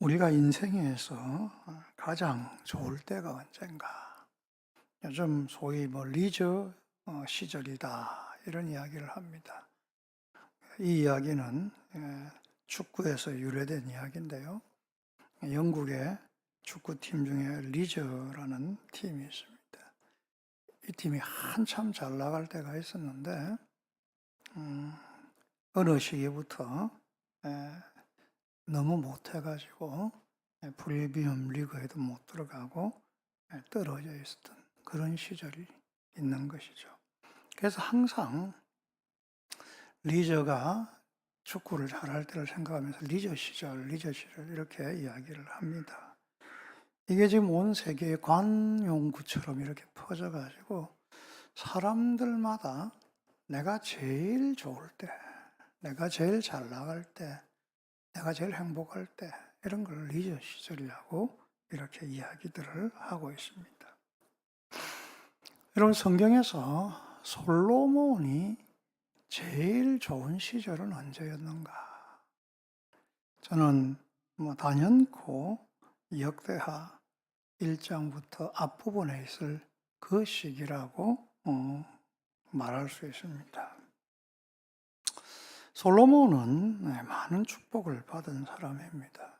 우리가 인생에서 가장 좋을 때가 언젠가? 요즘 소위 리저 시절이다 이런 이야기를 합니다. 이 이야기는 축구에서 유래된 이야기인데요. 영국의 축구팀 중에 리저라는 팀이 있습니다. 이 팀이 한참 잘 나갈 때가 있었는데 음, 어느 시기부터 에, 너무 못해가지고 프리미엄 리그에도 못 들어가고 떨어져 있었던 그런 시절이 있는 것이죠. 그래서 항상 리저가 축구를 잘할 때를 생각하면서 리저 시절 이렇게 이야기를 합니다. 이게 지금 온 세계에 관용구처럼 이렇게 퍼져가지고 사람들마다 내가 제일 좋을 때, 내가 제일 잘 나갈 때, 내가 제일 행복할 때 이런 걸 리저 시절이라고 이렇게 이야기들을 하고 있습니다. 여러분 성경에서 솔로몬이 제일 좋은 시절은 언제였는가? 저는 단연코 역대하 1장부터 앞부분에 있을 그 시기라고 말할 수 있습니다. 솔로몬은 많은 축복을 받은 사람입니다.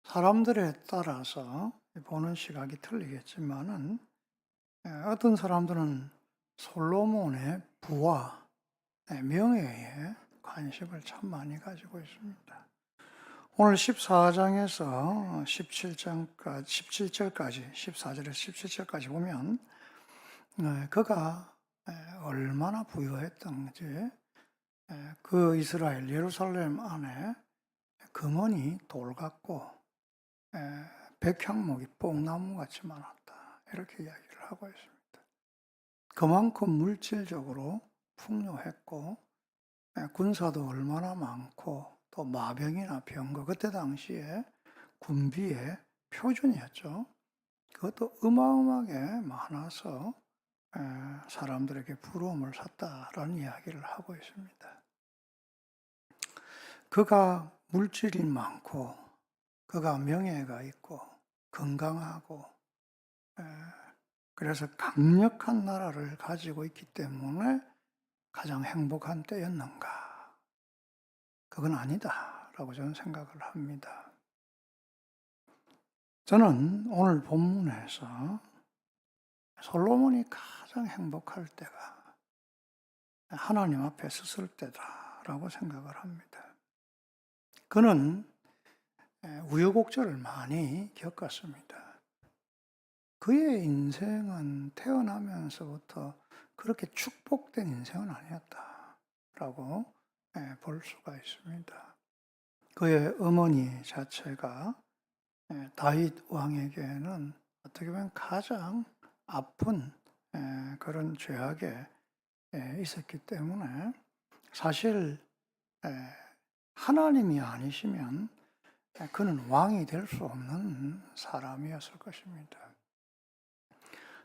사람들에 따라서 보는 시각이 틀리겠지만은 어떤 사람들은 솔로몬의 부와 명예에 관심을 참 많이 가지고 있습니다. 오늘 14장에서 17절까지 14절에서 17절까지 보면 그가 얼마나 부유했던지 그 이스라엘 예루살렘 안에 금은이 돌 같고 백향목이 뽕나무같이 많았다. 이렇게 이야기를 하고 있습니다. 그만큼 물질적으로 풍요했고 군사도 얼마나 많고 또 마병이나 병거 그때 당시에 군비의 표준이었죠. 그것도 어마어마하게 많아서 사람들에게 부러움을 샀다라는 이야기를 하고 있습니다. 그가 물질이 많고 그가 명예가 있고 건강하고 그래서 강력한 나라를 가지고 있기 때문에 가장 행복한 때였는가? 그건 아니다라고 저는 생각을 합니다. 저는 오늘 본문에서 솔로몬이 가장 행복할 때가 하나님 앞에 섰을 때다라고 생각을 합니다. 그는 우여곡절을 많이 겪었습니다. 그의 인생은 태어나면서부터 그렇게 축복된 인생은 아니었다라고 볼 수가 있습니다. 그의 어머니 자체가 다윗 왕에게는 어떻게 보면 가장 아픈 그런 죄악에 있었기 때문에 사실 하나님이 아니시면 그는 왕이 될 수 없는 사람이었을 것입니다.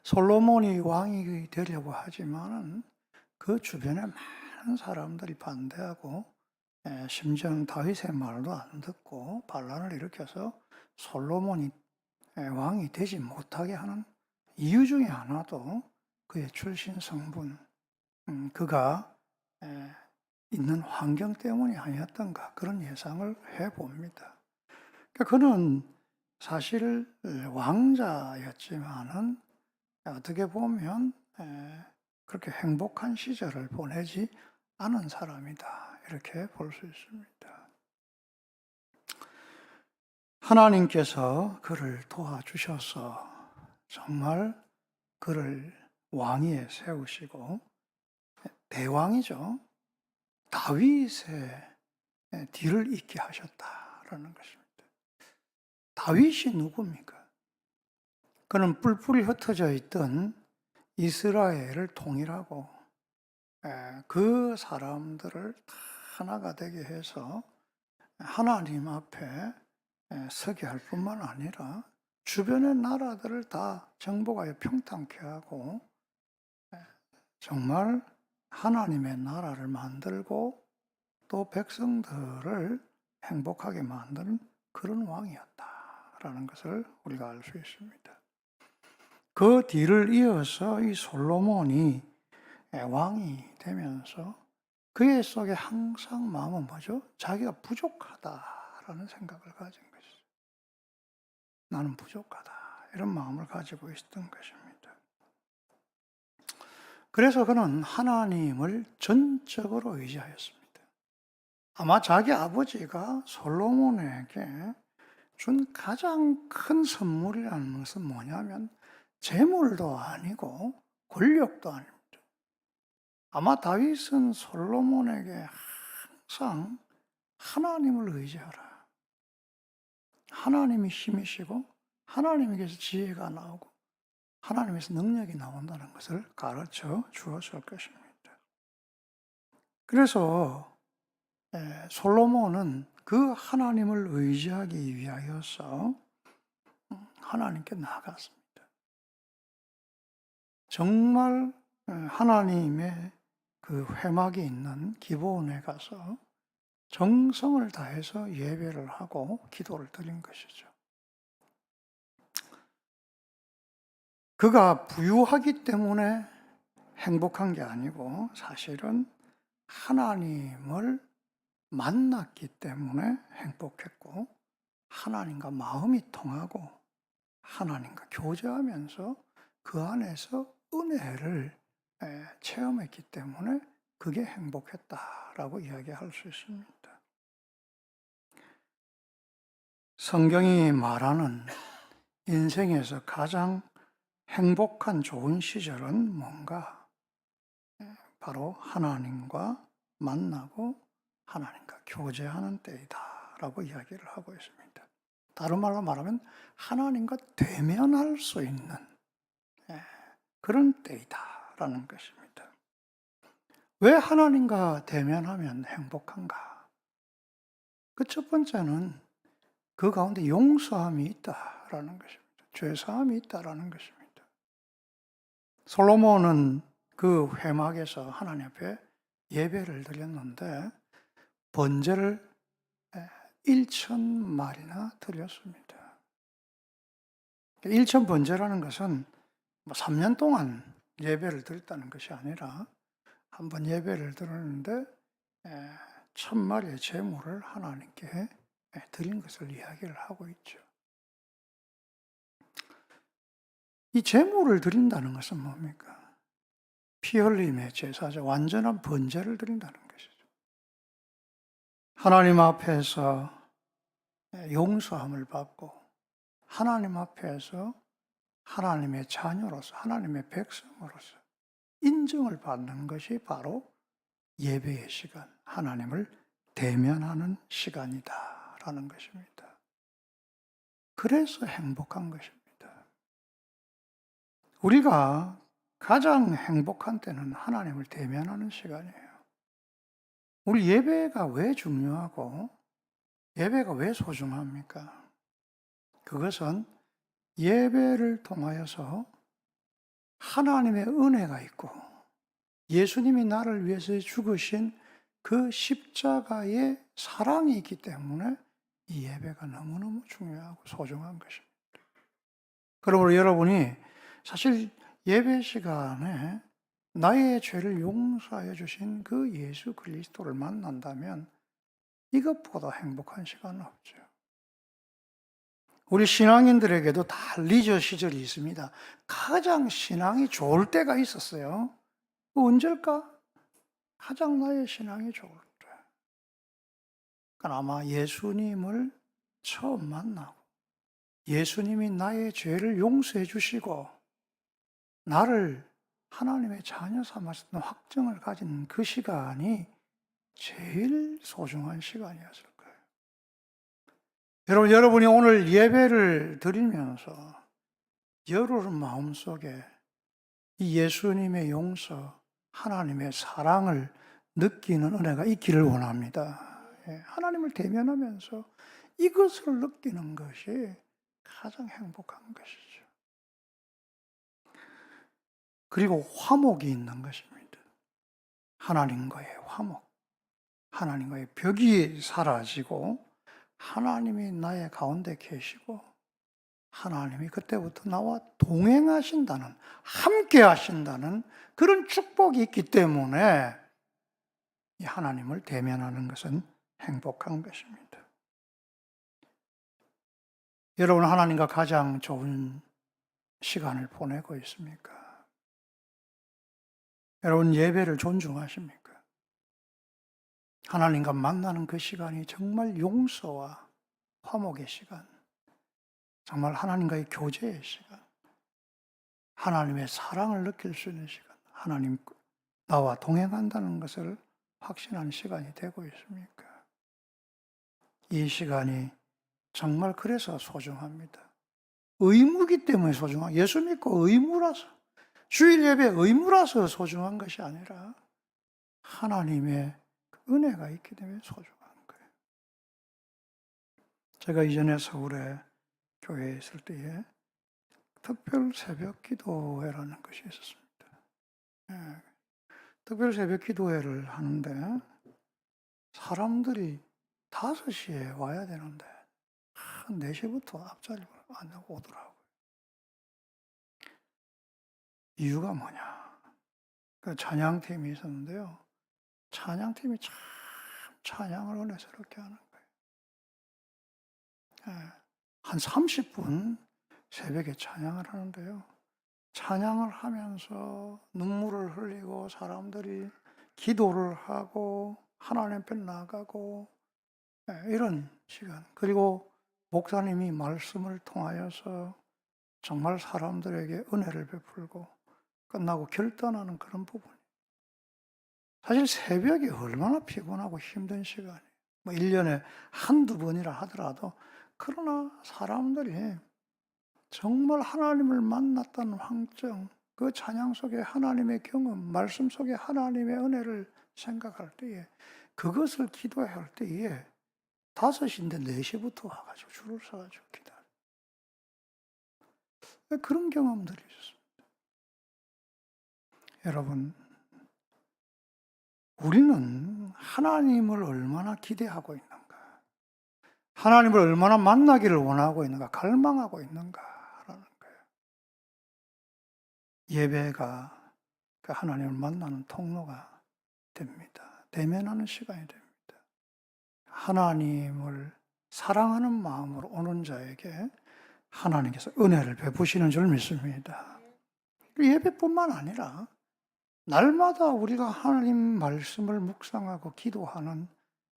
솔로몬이 왕이 되려고 하지만은 그 주변에 많은 사람들이 반대하고 심지어는 다윗의 말도 안 듣고 반란을 일으켜서 솔로몬이 왕이 되지 못하게 하는 이유 중에 하나도 그의 출신 성분, 그가 있는 환경 때문이 아니었던가 그런 예상을 해봅니다. 그러니까 그는 사실 왕자였지만은 어떻게 보면 그렇게 행복한 시절을 보내지 않은 사람이다. 이렇게 볼 수 있습니다. 하나님께서 그를 도와주셔서 정말 그를 왕위에 세우시고 대왕이죠. 다윗의 뒤를 잇게 하셨다라는 것입니다. 다윗이 누굽니까? 그는 뿔뿔이 흩어져 있던 이스라엘을 통일하고 그 사람들을 다 하나가 되게 해서 하나님 앞에 서게 할 뿐만 아니라 주변의 나라들을 다 정복하여 평탄케 하고 정말 하나님의 나라를 만들고 또 백성들을 행복하게 만드는 그런 왕이었다라는 것을 우리가 알 수 있습니다. 그 뒤를 이어서 이 솔로몬이 왕이 되면서 그의 속에 항상 마음은 뭐죠? 자기가 부족하다라는 생각을 가진 것이죠. 나는 부족하다. 이런 마음을 가지고 있었던 것입니다. 그래서 그는 하나님을 전적으로 의지하였습니다. 아마 자기 아버지가 솔로몬에게 준 가장 큰 선물이라는 것은 뭐냐면 재물도 아니고 권력도 아닙니다. 아마 다윗은 솔로몬에게 항상 하나님을 의지하라. 하나님이 힘이시고 하나님에게서 지혜가 나오고 하나님에서 능력이 나온다는 것을 가르쳐 주었을 것입니다. 그래서 솔로몬은 그 하나님을 의지하기 위하여서 하나님께 나아갔습니다. 정말 하나님의 그 회막이 있는 기브온에 가서 정성을 다해서 예배를 하고 기도를 드린 것이죠. 그가 부유하기 때문에 행복한 게 아니고 사실은 하나님을 만났기 때문에 행복했고 하나님과 마음이 통하고 하나님과 교제하면서 그 안에서 은혜를 체험했기 때문에 그게 행복했다라고 이야기할 수 있습니다. 성경이 말하는 인생에서 가장 행복한 좋은 시절은 뭔가? 바로 하나님과 만나고 하나님과 교제하는 때이다라고 이야기를 하고 있습니다. 다른 말로 말하면 하나님과 대면할 수 있는 그런 때이다라는 것입니다. 왜 하나님과 대면하면 행복한가? 그 첫 번째는 그 가운데 용서함이 있다라는 것입니다. 죄사함이 있다라는 것입니다. 솔로몬은 그 회막에서 하나님 앞에 예배를 드렸는데 번제를 1,000마리나 드렸습니다. 1,000번제라는 것은 3년 동안 예배를 드렸다는 것이 아니라 한 번 예배를 드렸는데 1,000마리의 제물을 하나님께 드린 것을 이야기를 하고 있죠. 이 제물을 드린다는 것은 뭡니까? 피 흘림의 제사죠. 완전한 번제를 드린다는 것이죠. 하나님 앞에서 용서함을 받고 하나님 앞에서 하나님의 자녀로서 하나님의 백성으로서 인정을 받는 것이 바로 예배의 시간, 하나님을 대면하는 시간이다라는 것입니다. 그래서 행복한 것입니다. 우리가 가장 행복한 때는 하나님을 대면하는 시간이에요. 우리 예배가 왜 중요하고 예배가 왜 소중합니까? 그것은 예배를 통하여서 하나님의 은혜가 있고 예수님이 나를 위해서 죽으신 그 십자가의 사랑이 있기 때문에 이 예배가 너무너무 중요하고 소중한 것입니다. 그러므로 여러분이 사실 예배 시간에 나의 죄를 용서해 주신 그 예수 그리스도를 만난다면 이것보다 행복한 시간은 없죠. 우리 신앙인들에게도 다 리저 시절이 있습니다. 가장 신앙이 좋을 때가 있었어요. 언제일까? 가장 나의 신앙이 좋을 때. 그러니까 아마 예수님을 처음 만나고 예수님이 나의 죄를 용서해 주시고 나를 하나님의 자녀 삼았던 확증을 가진 그 시간이 제일 소중한 시간이었을 거예요. 여러분이 오늘 예배를 드리면서 여러분 마음속에 이 예수님의 용서, 하나님의 사랑을 느끼는 은혜가 있기를 원합니다. 하나님을 대면하면서 이것을 느끼는 것이 가장 행복한 것이죠. 그리고 화목이 있는 것입니다. 하나님과의 화목. 하나님과의 벽이 사라지고 하나님이 나의 가운데 계시고 하나님이 그때부터 나와 동행하신다는, 함께 하신다는 그런 축복이 있기 때문에 이 하나님을 대면하는 것은 행복한 것입니다. 여러분, 하나님과 가장 좋은 시간을 보내고 있습니까? 여러분, 예배를 존중하십니까? 하나님과 만나는 그 시간이 정말 용서와 화목의 시간, 정말 하나님과의 교제의 시간, 하나님의 사랑을 느낄 수 있는 시간, 하나님 나와 동행한다는 것을 확신하는 시간이 되고 있습니까? 이 시간이 정말 그래서 소중합니다. 의무기 때문에 소중한, 예수 믿고 의무라서, 주일 예배 의무라서 소중한 것이 아니라 하나님의 은혜가 있기 때문에 소중한 거예요. 제가 이전에 서울에 교회에 있을 때에 특별 새벽 기도회라는 것이 있었습니다. 예, 특별 새벽 기도회를 하는데 사람들이 5시에 와야 되는데 4시부터 앞자리를 안 하고 오더라고요. 이유가 뭐냐? 그 찬양팀이 있었는데요. 찬양팀이 참 찬양을 은혜스럽게 하는 거예요. 예, 한 30분 새벽에 찬양을 하는데요. 찬양을 하면서 눈물을 흘리고 사람들이 기도를 하고 하나님 앞에 나가고 이런 시간. 그리고 목사님이 말씀을 통하여서 정말 사람들에게 은혜를 베풀고 끝나고 결단하는 그런 부분. 사실 새벽이 얼마나 피곤하고 힘든 시간이에요. 뭐 1년에 한두 번이라 하더라도 그러나 사람들이 정말 하나님을 만났다는 황정, 그 찬양 속에 하나님의 경험, 말씀 속에 하나님의 은혜를 생각할 때에 그것을 기도할 때에 5시인데 4시부터 와가지고 줄을 서가지고 기다려. 그런 경험들이 있습니다. 여러분, 우리는 하나님을 얼마나 기대하고 있는가? 하나님을 얼마나 만나기를 원하고 있는가? 갈망하고 있는가라는 거예요. 예배가 그 하나님을 만나는 통로가 됩니다. 대면하는 시간이 됩니다. 하나님을 사랑하는 마음으로 오는 자에게 하나님께서 은혜를 베푸시는 줄 믿습니다. 예배뿐만 아니라 날마다 우리가 하나님 말씀을 묵상하고 기도하는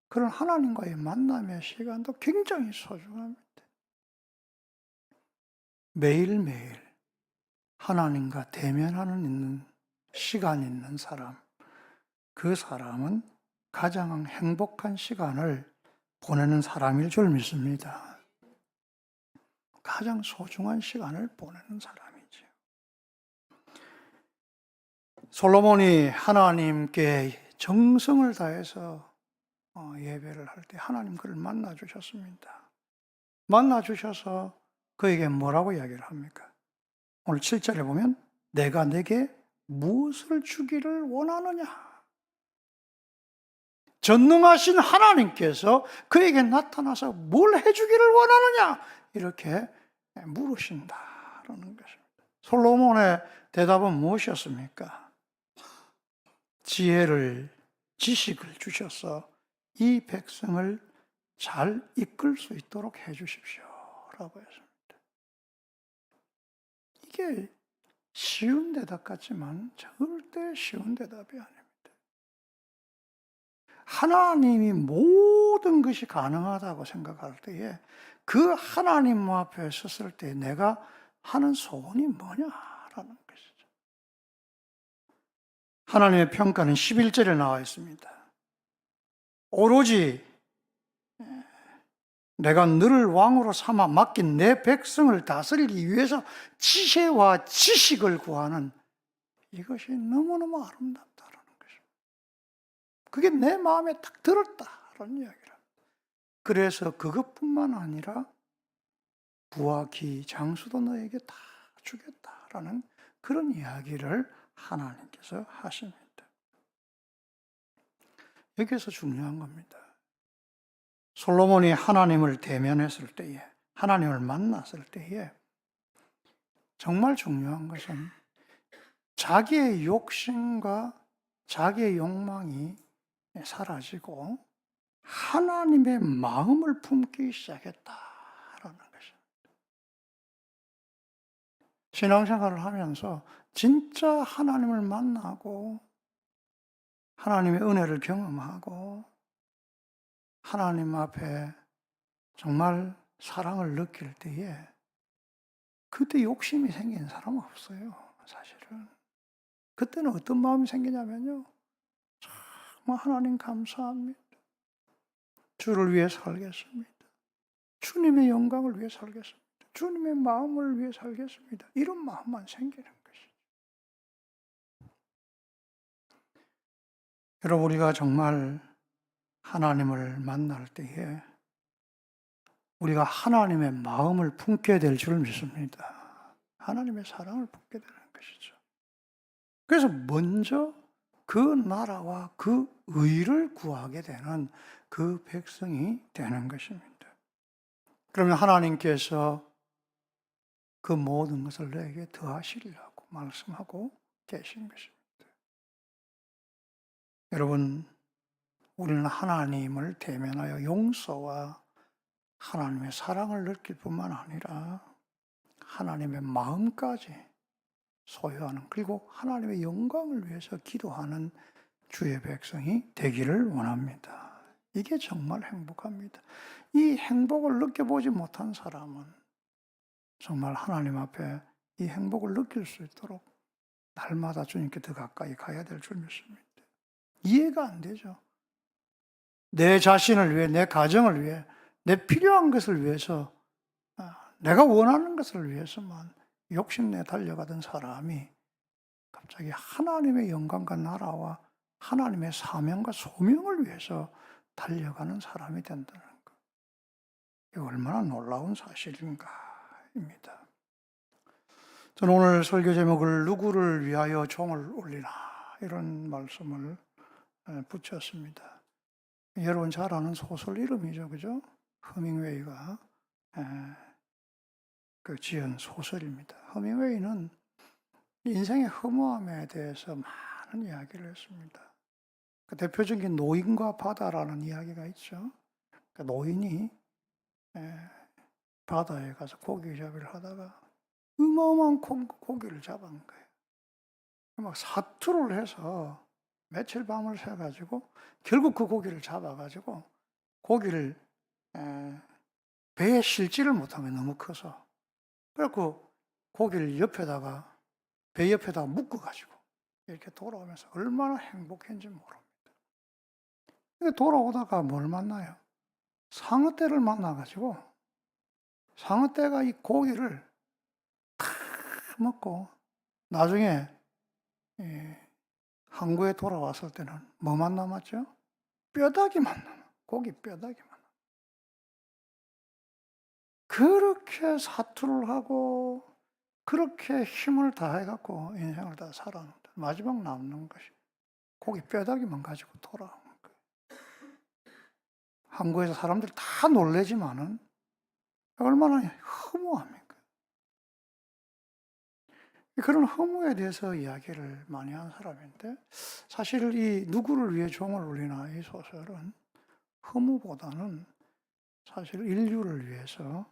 그런 하나님과의 만남의 시간도 굉장히 소중합니다. 매일매일 하나님과 대면하는 있는 시간 있는 사람, 그 사람은 가장 행복한 시간을 보내는 사람일 줄 믿습니다. 가장 소중한 시간을 보내는 사람이죠. 솔로몬이 하나님께 정성을 다해서 예배를 할 때 하나님 그를 만나 주셨습니다. 만나 주셔서 그에게 뭐라고 이야기를 합니까? 오늘 7절에 보면 내가 내게 무엇을 주기를 원하느냐? 전능하신 하나님께서 그에게 나타나서 뭘 해주기를 원하느냐? 이렇게 물으신다라는 것입니다. 솔로몬의 대답은 무엇이었습니까? 지혜를, 지식을 주셔서 이 백성을 잘 이끌 수 있도록 해주십시오 라고 했습니다. 이게 쉬운 대답 같지만 절대 쉬운 대답이 아닙니다. 하나님이 모든 것이 가능하다고 생각할 때에 그 하나님 앞에 섰을 때 내가 하는 소원이 뭐냐라는 것이죠. 하나님의 평가는 11절에 나와 있습니다. 오로지 내가 너를 왕으로 삼아 맡긴 내 백성을 다스리기 위해서 지혜와 지식을 구하는 이것이 너무너무 아름답다라는 것입니다. 그게 내 마음에 딱 들었다라는 이야기를 합니다. 그래서 그것뿐만 아니라 부와 기, 장수도 너에게 다 주겠다라는 그런 이야기를 하나님께서 하십니다. 여기서 중요한 겁니다. 솔로몬이 하나님을 대면했을 때에, 하나님을 만났을 때에 정말 중요한 것은 자기의 욕심과 자기의 욕망이 사라지고 하나님의 마음을 품기 시작했다라는 것입니다. 신앙생활을 하면서 진짜 하나님을 만나고 하나님의 은혜를 경험하고 하나님 앞에 정말 사랑을 느낄 때에 그때 욕심이 생기는 사람은 없어요, 사실은. 그때는 어떤 마음이 생기냐면요. 정말 하나님 감사합니다. 주를 위해 살겠습니다. 주님의 영광을 위해 살겠습니다. 주님의 마음을 위해 살겠습니다. 이런 마음만 생기는 것이죠. 여러분, 우리가 정말 하나님을 만날 때에 우리가 하나님의 마음을 품게 될 줄 믿습니다. 하나님의 사랑을 품게 되는 것이죠. 그래서 먼저 그 나라와 그 의를 구하게 되는 그 백성이 되는 것입니다. 그러면 하나님께서 그 모든 것을 내게 더하시리라고 말씀하고 계신 것입니다. 여러분, 우리는 하나님을 대면하여 용서와 하나님의 사랑을 느낄 뿐만 아니라 하나님의 마음까지 소유하는, 그리고 하나님의 영광을 위해서 기도하는 주의 백성이 되기를 원합니다. 이게 정말 행복합니다. 이 행복을 느껴보지 못한 사람은 정말 하나님 앞에 이 행복을 느낄 수 있도록 날마다 주님께 더 가까이 가야 될 줄 믿습니다. 이해가 안 되죠. 내 자신을 위해, 내 가정을 위해, 내 필요한 것을 위해서, 내가 원하는 것을 위해서만 욕심내 달려가던 사람이 갑자기 하나님의 영광과 나라와 하나님의 사명과 소명을 위해서 달려가는 사람이 된다는 것. 이게 얼마나 놀라운 사실인가입니다. 저는 오늘 설교 제목을 누구를 위하여 종을 올리나 이런 말씀을 붙였습니다. 여러분 잘 아는 소설 이름이죠, 그죠? 허밍웨이가 그 지은 소설입니다. 허밍웨이는 인생의 허무함에 대해서 많은 이야기를 했습니다. 그 대표적인 노인과 바다라는 이야기가 있죠. 그 노인이 바다에 가서 고기잡이를 하다가 어마어마한 고기를 잡은 거예요. 막 사투를 해서 며칠 밤을 새가지고 결국 그 고기를 잡아가지고 고기를 배에 실지를 못하면 너무 커서 그래갖고 고기를 옆에다가 배 옆에다가 묶어가지고 이렇게 돌아오면서 얼마나 행복했는지 모릅니다. 근데 돌아오다가 뭘 만나요? 상어떼를 만나가지고 상어떼가 이 고기를 다 먹고 나중에 항구에 돌아왔을 때는 뭐만 남았죠? 뼈다귀만 남아. 고기 뼈다귀만 남아. 그렇게 사투를 하고 그렇게 힘을 다해갖고 인생을 다 살았는데 마지막 남는 것이 고기 뼈다귀만 가지고 돌아오는 거예요. 항구에서 사람들이 다 놀래지만은 얼마나 허무합니까? 그런 허무에 대해서 이야기를 많이 한 사람인데 사실 이 누구를 위해 종을 울리나 이 소설은 허무보다는 사실 인류를 위해서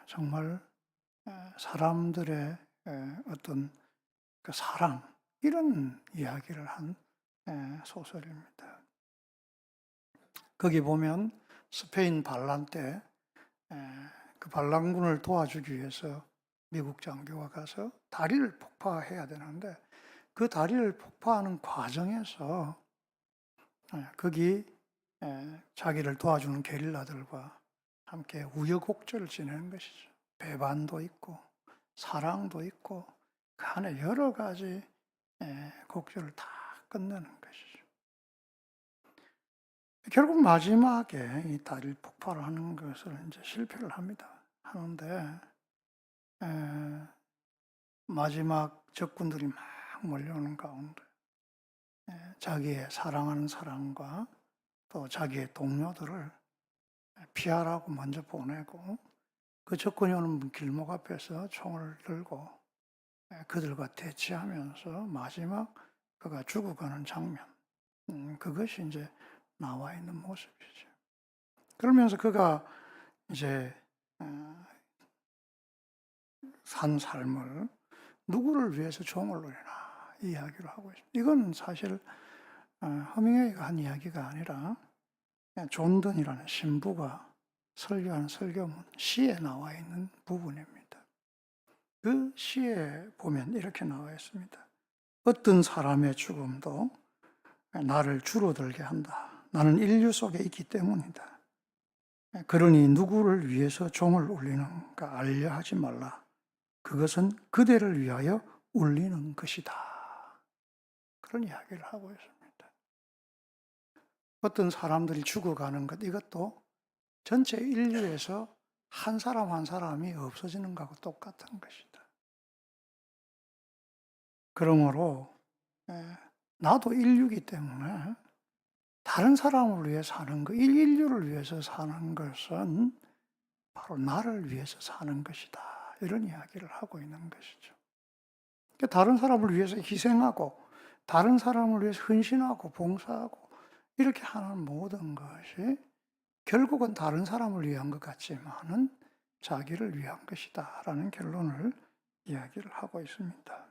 정말 사람들의 어떤 그 사랑 이런 이야기를 한 소설입니다. 거기 보면 스페인 반란 때 그 반란군을 도와주기 위해서 미국 장교가 가서 다리를 폭파해야 되는데 그 다리를 폭파하는 과정에서 거기 자기를 도와주는 게릴라들과 함께 우여곡절을 지내는 것이죠. 배반도 있고 사랑도 있고 그 안에 여러 가지 곡절을 다 끝내는 것이죠. 결국 마지막에 이 다리를 폭발하는 것을 이제 실패를 합니다. 하는데 마지막 적군들이 막 몰려오는 가운데 자기의 사랑하는 사람과 또 자기의 동료들을 피하라고 먼저 보내고 그 접근이 오는 길목 앞에서 총을 들고 그들과 대치하면서 마지막 그가 죽어가는 장면, 그것이 이제 나와 있는 모습이죠. 그러면서 그가 이제 산 삶을 누구를 위해서 종을 노리나 이야기를 하고 있습니다. 이건 사실 허밍웨이가 한 이야기가 아니라 존 던이라는 신부가 설교한 설교문 시에 나와 있는 부분입니다. 그 시에 보면 이렇게 나와 있습니다. 어떤 사람의 죽음도 나를 줄어들게 한다. 나는 인류 속에 있기 때문이다. 그러니 누구를 위해서 종을 울리는가 알려 하지 말라. 그것은 그대를 위하여 울리는 것이다. 그런 이야기를 하고 있습니다. 어떤 사람들이 죽어가는 것, 이것도 전체 인류에서 한 사람 한 사람이 없어지는 것하고 똑같은 것이다. 그러므로 나도 인류이기 때문에 다른 사람을 위해 사는 것, 인류를 위해서 사는 것은 바로 나를 위해서 사는 것이다. 이런 이야기를 하고 있는 것이죠. 다른 사람을 위해서 희생하고 다른 사람을 위해서 헌신하고 봉사하고 이렇게 하는 모든 것이 결국은 다른 사람을 위한 것 같지만은 자기를 위한 것이다 라는 결론을 이야기를 하고 있습니다.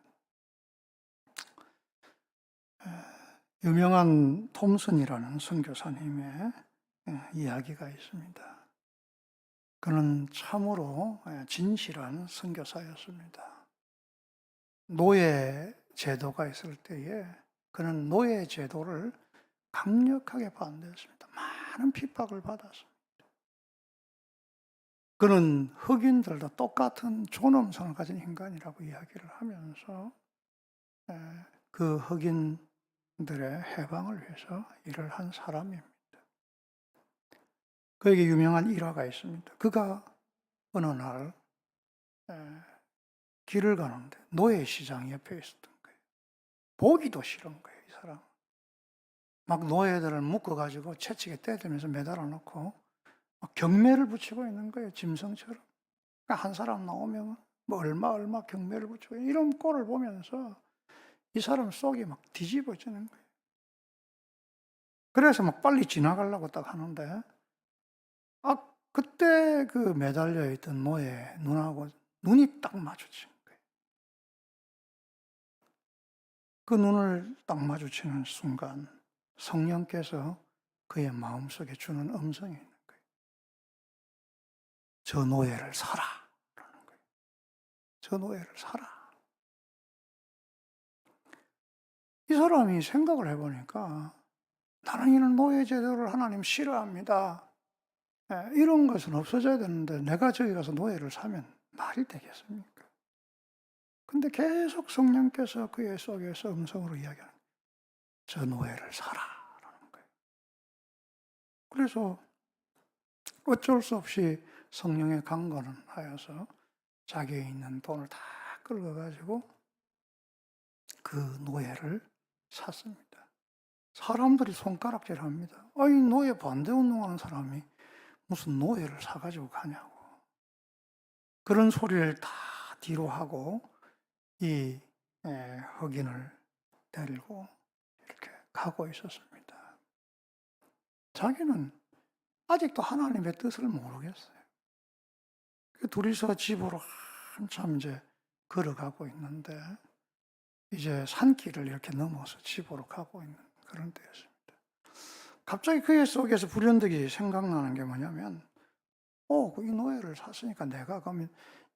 유명한 톰슨이라는 선교사님의 이야기가 있습니다. 그는 참으로 진실한 선교사였습니다. 노예 제도가 있을 때에 그는 노예 제도를 강력하게 반대했습니다. 많은 핍박을 받았습니다. 그는 흑인들도 똑같은 존엄성을 가진 인간이라고 이야기를 하면서 그 흑인들의 해방을 위해서 일을 한 사람입니다. 그에게 유명한 일화가 있습니다. 그가 어느 날 길을 가는데 노예시장 옆에 있었던 거예요. 보기도 싫은 거예요, 이 사람. 막 노예들을 묶어가지고 채찍에 떼대면서 매달아 놓고 막 경매를 붙이고 있는 거예요, 짐승처럼. 그러니까 한 사람 나오면 뭐 얼마 경매를 붙이고 이런 꼴을 보면서 이 사람 속이 막 뒤집어지는 거예요. 그래서 막 빨리 지나가려고 딱 하는데 그때 그 매달려 있던 노예 눈하고 눈이 딱 마주친 거예요. 그 눈을 딱 마주치는 순간 성령께서 그의 마음속에 주는 음성이 있는 거예요. 저 노예를 사라 라는 거예요. 저 노예를 사라. 이 사람이 생각을 해보니까 나는 이런 노예 제도를 하나님 싫어합니다. 이런 것은 없어져야 되는데 내가 저기 가서 노예를 사면 말이 되겠습니까? 근데 계속 성령께서 그의 속에서 음성으로 이야기하는 거예요. 저 노예를 사라라는 거예요. 그래서 어쩔 수 없이 성령의 강권을 하여서 자기에 있는 돈을 다 긁어가지고 그 노예를 샀습니다. 사람들이 손가락질합니다. 이 노예 반대 운동하는 사람이 무슨 노예를 사가지고 가냐고. 그런 소리를 다 뒤로 하고 이 흑인을 데리고 이렇게 가고 있었습니다. 자기는 아직도 하나님의 뜻을 모르겠어요. 둘이서 집으로 한참 이제 걸어가고 있는데 이제 산길을 이렇게 넘어서 집으로 가고 있는 그런 때였습니다. 갑자기 그의 속에서 불현듯이 생각나는 게 뭐냐면 이 노예를 샀으니까 내가 가면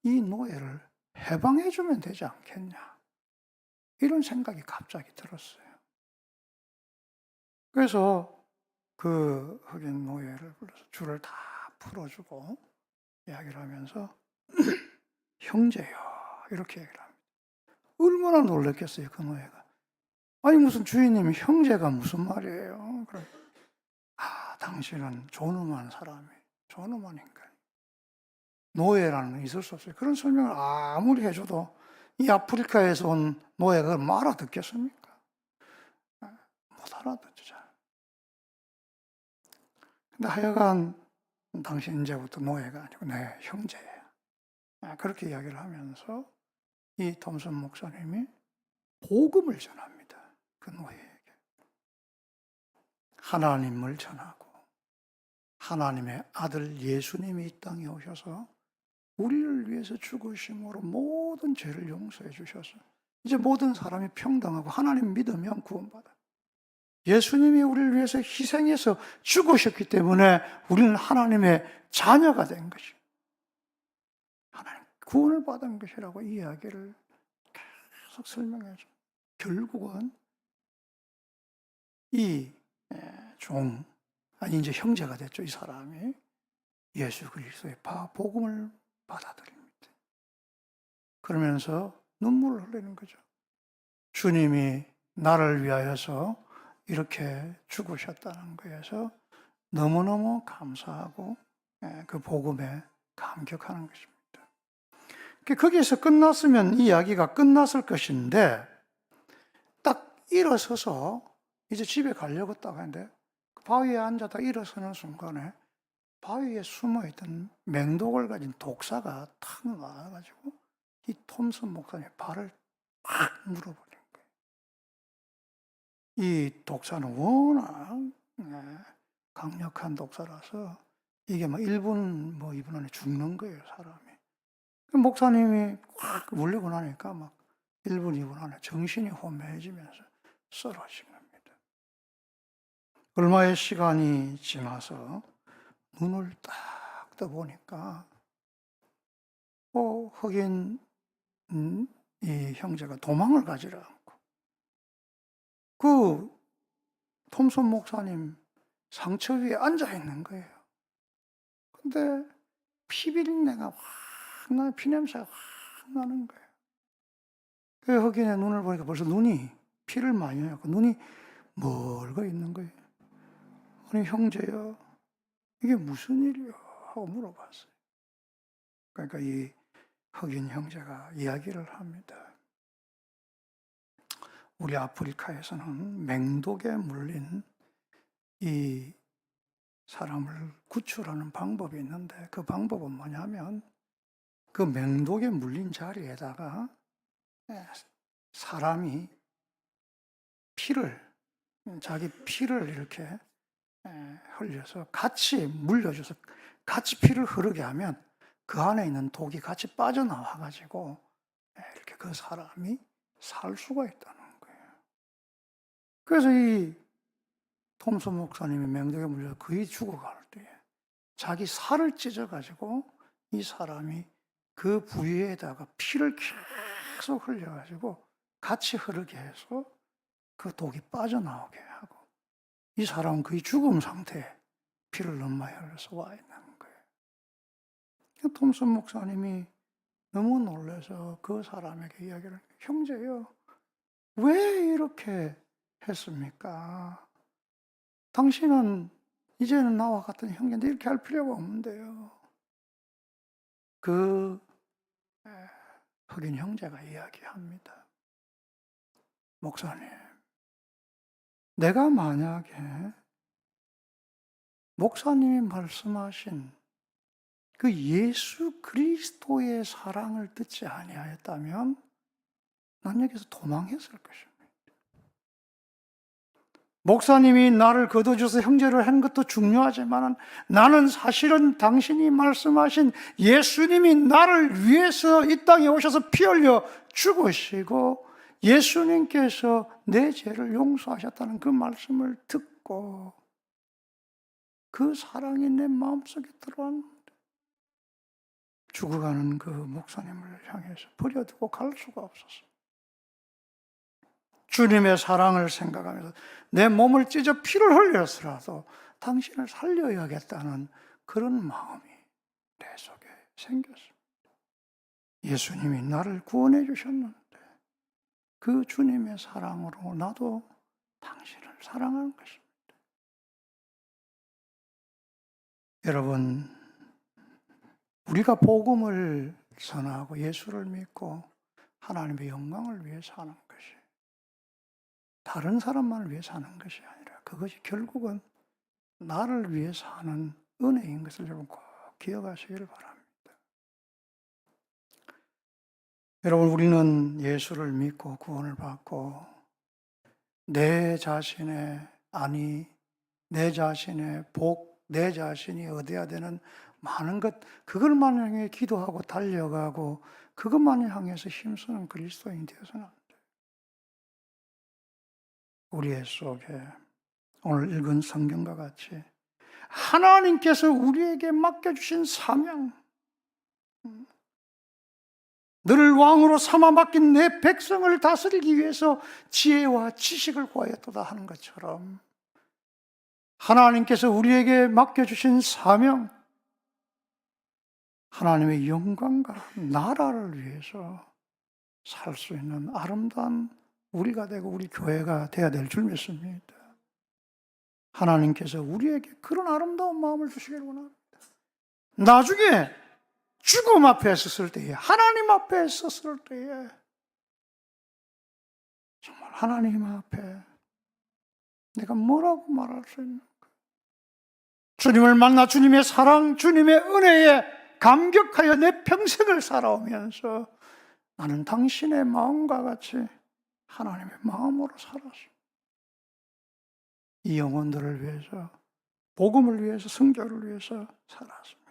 이 노예를 해방해 주면 되지 않겠냐. 이런 생각이 갑자기 들었어요. 그래서 그 흑인 노예를 불러서 줄을 다 풀어주고 이야기를 하면서 형제요 이렇게 얘기를 합니다. 얼마나 놀랐겠어요 그 노예가. 아니 무슨 주인님이 형제가 무슨 말이에요. 그럼 당신은 존엄한 사람이에요. 존엄한 인간. 노예라는 건 있을 수 없어요. 그런 설명을 아무리 해줘도 이 아프리카에서 온 노예가 뭐 알아듣겠습니까? 못 알아듣죠 잘. 근데 하여간 당신 이제부터 노예가 아니고 내 형제야. 그렇게 이야기를 하면서 이 톰슨 목사님이 복음을 전합니다. 그 노예에게. 하나님을 전하고 하나님의 아들 예수님이 이 땅에 오셔서 우리를 위해서 죽으심으로 모든 죄를 용서해 주셔서 이제 모든 사람이 평등하고 하나님 믿으면 구원받아. 예수님이 우리를 위해서 희생해서 죽으셨기 때문에 우리는 하나님의 자녀가 된 것이에요. 하나님 구원을 받은 것이라고 이야기를 계속 설명해 줘. 결국은 이 이제 형제가 됐죠. 이 사람이 예수 그리스도의 복음을 받아들입니다. 그러면서 눈물을 흘리는 거죠. 주님이 나를 위하여서 이렇게 죽으셨다는 거에서 너무너무 감사하고 그 복음에 감격하는 것입니다. 거기에서 끝났으면 이야기가 끝났을 것인데 딱 일어서서 이제 집에 가려고 딱 하는데 바위에 앉아다 일어서는 순간에 바위에 숨어있던 맹독을 가진 독사가 탁 나와가지고 이 톰슨 목사님의 발을 팍 물어버린 거예요. 이 독사는 워낙 강력한 독사라서 이게 막 1분, 2분 안에 죽는 거예요, 사람이. 목사님이 확 물리고 나니까 막 1분, 2분 안에 정신이 혼미해지면서 쓰러진 겁니다. 얼마의 시간이 지나서 눈을 딱 떠보니까 흑인 이 형제가 도망을 가지를 않고 그 톰슨 목사님 상처 위에 앉아 있는 거예요. 근데 피비린내가 확 나는 피냄새가 확 나는 거예요. 그 흑인의 눈을 보니까 벌써 눈이 피를 많이 흘렸고 눈이 멀고 있는 거예요. 아니 형제야 이게 무슨 일이야? 하고 물어봤어요. 그러니까 이 흑인 형제가 이야기를 합니다. 우리 아프리카에서는 맹독에 물린 이 사람을 구출하는 방법이 있는데 그 방법은 뭐냐면 그 맹독에 물린 자리에다가 사람이 자기 피를 이렇게 흘려서 같이 물려줘서 같이 피를 흐르게 하면 그 안에 있는 독이 같이 빠져나와가지고 이렇게 그 사람이 살 수가 있다는 거예요. 그래서 이 톰슨 목사님이 맹독에 물려서 거의 죽어갈 때에 자기 살을 찢어가지고 이 사람이 그 부위에다가 피를 계속 흘려가지고 같이 흐르게 해서 그 독이 빠져나오게 하고 이 사람은 거의 죽음 상태에 피를 너무 많이 흘려서 와 있는 거예요. 톰슨 목사님이 너무 놀라서 그 사람에게 이야기를 형제요 왜 이렇게 했습니까? 당신은 이제는 나와 같은 형제인데 이렇게 할 필요가 없는데요. 그 흑인 형제가 이야기합니다. 목사님, 내가 만약에 목사님이 말씀하신 그 예수 그리스도의 사랑을 듣지 아니하였다면 난 여기서 도망했을 것입니다. 목사님이 나를 거둬줘서 형제를 한 것도 중요하지만 나는 사실은 당신이 말씀하신 예수님이 나를 위해서 이 땅에 오셔서 피 흘려 죽으시고 예수님께서 내 죄를 용서하셨다는 그 말씀을 듣고 그 사랑이 내 마음속에 들어왔는데 죽어가는 그 목사님을 향해서 버려두고 갈 수가 없었어. 주님의 사랑을 생각하면서 내 몸을 찢어 피를 흘려서라도 당신을 살려야겠다는 그런 마음이 내 속에 생겼습니다. 예수님이 나를 구원해 주셨는데 그 주님의 사랑으로 나도 당신을 사랑하는 것입니다. 여러분, 우리가 복음을 전하고 예수를 믿고 하나님의 영광을 위해 사는 것이 다른 사람만을 위해 사는 것이 아니라 그것이 결국은 나를 위해 사는 은혜인 것을 여러분 꼭 기억하시기를 바랍니다. 여러분, 우리는 예수를 믿고 구원을 받고 내 자신의 안위, 내 자신의 복, 내 자신이 얻어야 되는 많은 것, 그걸만 향해 기도하고 달려가고 그것만 향해서 힘쓰는 그리스도인이 되어서는 안 돼요. 우리의 속에 오늘 읽은 성경과 같이 하나님께서 우리에게 맡겨주신 사명, 너를 왕으로 삼아 맡긴 내 백성을 다스리기 위해서 지혜와 지식을 구하였도다 하는 것처럼 하나님께서 우리에게 맡겨주신 사명, 하나님의 영광과 나라를 위해서 살 수 있는 아름다운 우리가 되고 우리 교회가 되어야 될 줄 믿습니다. 하나님께서 우리에게 그런 아름다운 마음을 주시기를 원합니다. 나중에 죽음 앞에 섰을 때에, 하나님 앞에 섰을 때에 정말 하나님 앞에 내가 뭐라고 말할 수 있는가? 주님을 만나 주님의 사랑, 주님의 은혜에 감격하여 내 평생을 살아오면서 나는 당신의 마음과 같이 하나님의 마음으로 살았습니다. 이 영혼들을 위해서, 복음을 위해서, 성교를 위해서 살았습니다.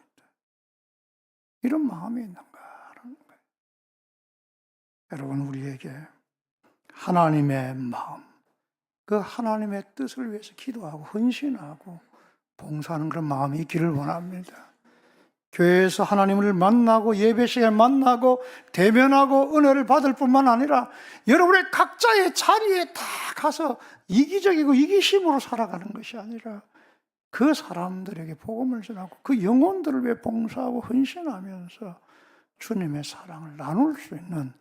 이런 마음이 있는가라는 거예요. 여러분, 우리에게 하나님의 마음, 그 하나님의 뜻을 위해서 기도하고 헌신하고 봉사하는 그런 마음이 있기를 원합니다. 교회에서 하나님을 만나고 예배 시간에 만나고 대면하고 은혜를 받을 뿐만 아니라 여러분의 각자의 자리에 다 가서 이기적이고 이기심으로 살아가는 것이 아니라 그 사람들에게 복음을 전하고 그 영혼들을 위해 봉사하고 헌신하면서 주님의 사랑을 나눌 수 있는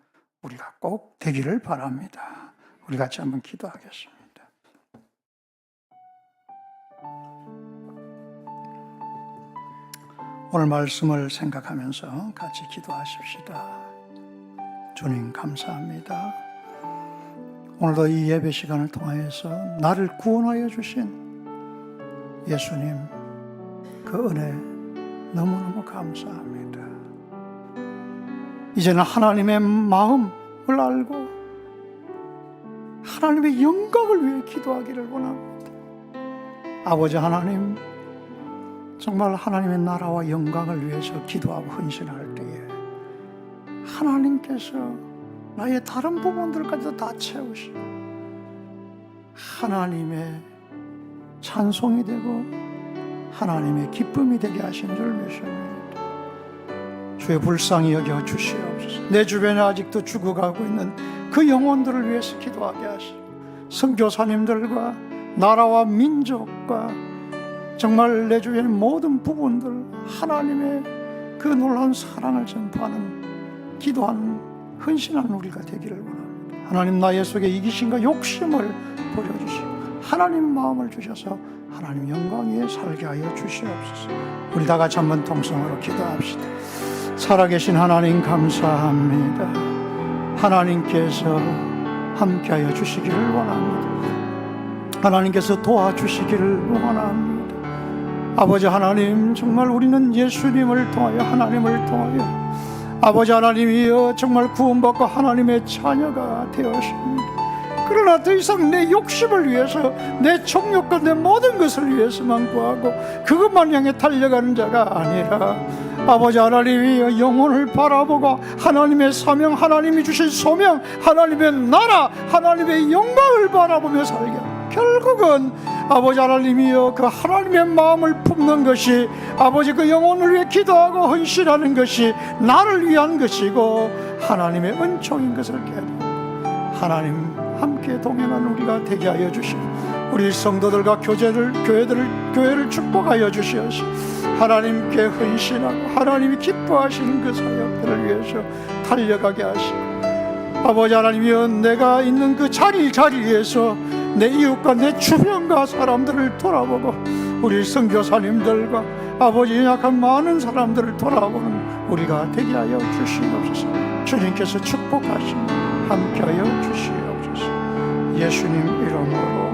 우리가 꼭 되기를 바랍니다. 우리 같이 한번 기도하겠습니다. 오늘 말씀을 생각하면서 같이 기도하십시다. 주님, 감사합니다. 오늘도 이 예배 시간을 통하여서 나를 구원하여 주신 예수님, 그 은혜 너무너무 감사합니다. 이제는 하나님의 마음을 알고 하나님의 영광을 위해 기도하기를 원합니다. 아버지 하나님, 정말 하나님의 나라와 영광을 위해서 기도하고 헌신할 때에 하나님께서 나의 다른 부분들까지도 다 채우시고 하나님의 찬송이 되고 하나님의 기쁨이 되게 하신 줄 믿습니다. 주의 불쌍히 여겨 주시옵소서. 내 주변에 아직도 죽어가고 있는 그 영혼들을 위해서 기도하게 하시고 선교사님들과 나라와 민족과 정말 내 주변의 모든 부분들 하나님의 그 놀라운 사랑을 전파하는 기도하는 헌신하는 우리가 되기를 원합니다. 하나님, 나의 속에 이기심과 욕심을 버려주시고 하나님 마음을 주셔서 하나님 영광 위에 살게 하여 주시옵소서. 우리 다 같이 한번 통성으로 기도합시다. 살아계신 하나님 감사합니다. 하나님께서 함께하여 주시기를 원합니다. 하나님께서 도와주시기를 원합니다. 아버지 하나님, 정말 우리는 예수님을 통하여 하나님을 통하여 아버지 하나님이여 정말 구원받고 하나님의 자녀가 되었습니다. 그러나 더 이상 내 욕심을 위해서 내 정욕과 내 모든 것을 위해서만 구하고 그것만 향해 달려가는 자가 아니라 아버지 하나님이 영혼을 바라보고 하나님의 사명, 하나님이 주신 소명, 하나님의 나라, 하나님의 영광을 바라보며 살게 결국은 아버지 하나님이여 그 하나님의 마음을 품는 것이 아버지 그 영혼을 위해 기도하고 헌신하는 것이 나를 위한 것이고 하나님의 은총인 것을 깨닫고 하나님 함께 동행하는 우리가 되게 하여 주시고 우리 성도들과 교회를 축복하여 주시옵소서. 하나님께 헌신하고 하나님이 기뻐하시는 그 사역들을 위해서 달려가게 하시고 아버지 하나님이여 내가 있는 그 자리에서 내 이웃과 내 주변과 사람들을 돌아보고 우리 선교사님들과 아버지 약한 많은 사람들을 돌아보는 우리가 되게 하여 주시옵소서. 주님께서 축복하시며 함께하여 주시옵소서. 예수님 이름으로